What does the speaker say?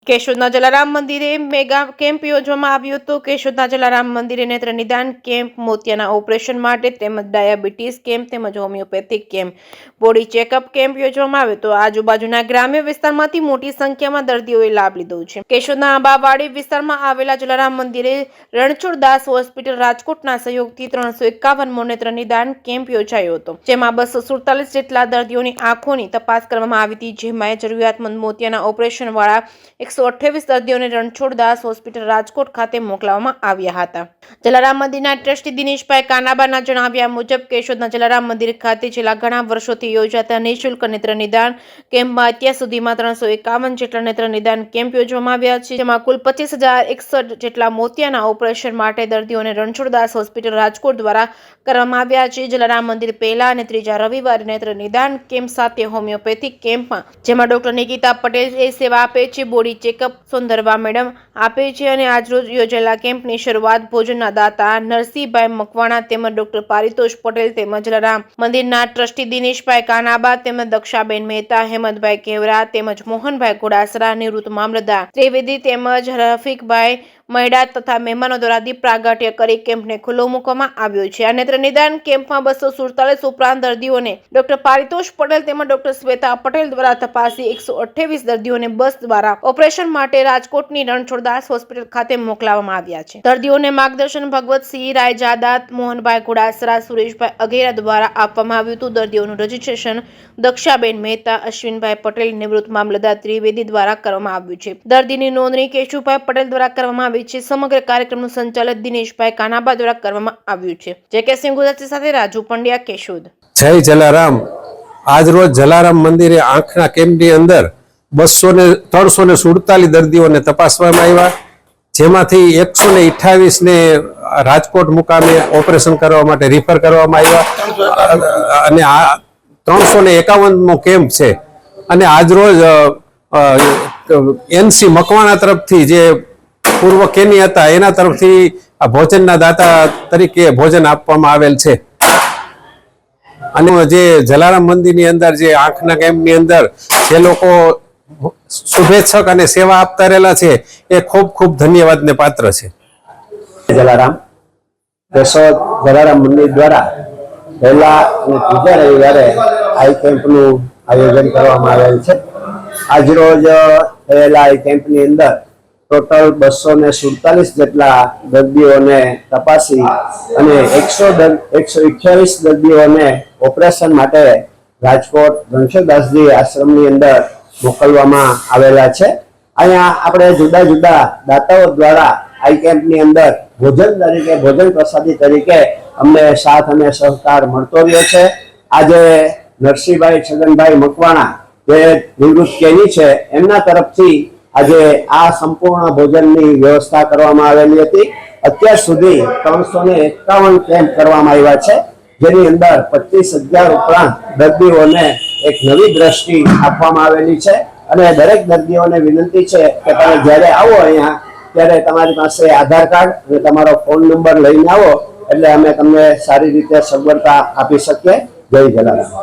કેશોદના જલારામ મંદિરે mega camp યોજવામાં આવ્યો હતો। કેશોદના જલારામ મંદિરે નેત્ર નિદાન કેમ્પ, મોતિયાના ઓપરેશન માટે તેમજ ડાયાબિટીસ કેમ્પ તેમજ homeopathic camp, body checkup camp યોજવામાં આવ્યો હતો। આજુબાજુના ગ્રામ્ય વિસ્તારમાંથી મોટી સંખ્યામાં દર્દીઓએ લાભ લીધો છે। કેશોદના આંબાવાડી વિસ્તારમાં આવેલા જલારામ મંદિરે રણછોડદાસ હોસ્પિટલ રાજકોટના સહયોગથી 351મો નેત્ર નિદાન કેમ્પ યોજાયો હતો, જેમાં 247 જેટલા દર્દીઓની આંખોની તપાસ કરવામાં આવી હતી, જેમાં જરૂરિયાતમંદ મોતિયાના ઓપરેશન વાળા 128 દર્દીઓને રણછોડદાસ હોસ્પિટલ રાજકોટ ખાતે મોકલવામાં આવ્યા હતા। જલારામ મંદિરના ટ્રસ્ટી દિનેશભાઈ કાનાબાના જણાવ્યા મુજબ કેશોદના જલારામ મંદિર ખાતે છેલ્લા ઘણા વર્ષોથી યોજાતા નિઃશુલ્ક નેત્ર નિદાન કેમ્પમાં અત્યાર સુધીમાં 351 જેટલા નેત્ર નિદાન કેમ્પ યોજવામાં આવ્યા છે, જેમાં કુલ 25,061 જેટલા મોતિયાના ઓપરેશન માટે દર્દીઓને રણછોડદાસ હોસ્પિટલ રાજકોટ દ્વારા કરવામાં આવ્યા છે। જલારામ મંદિર પહેલા અને ત્રીજા રવિવારે નેત્ર નિદાન કેમ્પ સાથે હોમિયોપેથિક કેમ્પમાં જેમાં ડોક્ટર નિકિતા પટેલ સેવા આપે છે, બોડી ચેકઅપ સોંદરવા મેડમ આપે છે અને આજરોજ યોજાયેલા કેમ્પની શરૂઆત ભોજનના દાતા નરસિંહભાઈ મકવાણા તેમજ ડોક્ટર પારિતોષ પટેલ તેમજ જલારામ મંદિરના ટ્રસ્ટી દિનેશભાઈ કાનાબા તેમજ દક્ષાબેન મહેતા, હેમંતભાઈ કેવરા તેમજ મોહનભાઈ ઘોડાસરા, નિવૃત્ત મામલતદાર ત્રિવેદી તેમજ રફીકભાઈ મૈડા તથા મહેમાનો દ્વારા દીપ પ્રાગટ્ય કરી કેમ્પને ખુલ્લો મૂકવામાં આવ્યો છે। આ નેત્ર નિદાન કેમ્પમાં 247 ઉપરાંત દર્દીઓને ડોક્ટર પારિતોષ પટેલ તેમજ ડોક્ટર શ્વેતા પટેલ દ્વારા તપાસી 128 દર્દીઓને બસ દ્વારા ઓપરેશન માટે રાજકોટની રણછોડદાસ હોસ્પિટલ ખાતે મોકલવામાં આવ્યા છે। દર્દીઓને માર્ગદર્શન ભગવતસિંહ રાયજાદા, મોહનભાઈ ઘોડાસરા, સુરેશભાઈ અઘેરા દ્વારા આપવામાં આવ્યું હતું। દર્દીઓનું રજીસ્ટ્રેશન દક્ષાબેન મહેતા, અશ્વિનભાઈ પટેલ, નિવૃત્ત મામલતદાર ત્રિવેદી દ્વારા કરવામાં આવ્યું છે। દર્દીની નોંધણી કેશુભાઈ પટેલ દ્વારા કરવામાં આવી છે। સમગ્ર કાર્યક્રમનું સંચાલન દિનેશભાઈ કાનાબા દ્વારા કરવામાં આવ્યું છે। જે.કે. સિંહ ગુજરાતી સાથે રાજુ પંડ્યા, કેશોદ। જય જલારામ। આજ રોજ જલારામ મંદિરે આંખના કેમ્પની અંદર 347 દર્દીઓને તપાસવામાં આવ્યા, જેમાંથી 128 ને રાજકોટ મુકામે ઓપરેશન કરવા માટે રિફર કરવામાં આવ્યા અને આ 351મો કેમ્પ છે। અને આજ રોજ એનસી મકવાણા તરફથી જે પૂર્વ કેની હતા એના તરફથી આ ભોજનના દાતા તરીકે ભોજન આપવામાં આવેલ છે। અને જે જલારામ મંદિરની અંદર જે આંખના કેમ્પની અંદર જે લોકો શુભેચ્છક અને સેવા આપતા રહેલા છે એ ખૂબ ખૂબ ધન્યવાદને પાત્ર છે। જલારામ કેશોદ જલારામ મંદિર દ્વારા પહેલા અને ત્રીજા રવિવારે આઈ કેમ્પનું આયોજન કરવામાં આવેલ છે। આજરોજ થયેલા આઈ કેમ્પની અંદર ટોટલ 247 જેટલા દર્દીઓને તપાસી અને 128 દર્દીઓને ઓપરેશન માટે રાજકોટ રણછોડદાસજી આશ્રમની અંદર મોકલવામાં આવેલા છે। અહીંયા આપણે જુદા જુદા દાતાઓ દ્વારા આઈ કેમ્પની અંદર ભોજન પ્રસાદી તરીકે અમને સાથ અને સહકાર મળતો રહ્યો છે। આજે નરસિંહભાઈ છગનભાઈ મકવાણા જે નિવૃત્ત કેની છે એમના તરફથી આજે આ સંપૂર્ણ ભોજનની વ્યવસ્થા કરવામાં આવેલી હતી। અત્યાર સુધી 351 કેમ્પ કરવામાં આવ્યા છે, જેની અંદર 25,000 ઉપરાંત દર્દીઓને એક નવી દ્રષ્ટિ આપવામાં આવેલી છે। અને દરેક દર્દીઓને વિનંતી છે કે તમે જ્યારે આવો અહીંયા ત્યારે તમારી પાસે આધાર કાર્ડ અને તમારો ફોન નંબર લઈને આવો, એટલે અમે તમને સારી રીતે સગવડતા આપી શકીએ। જય જલારામ।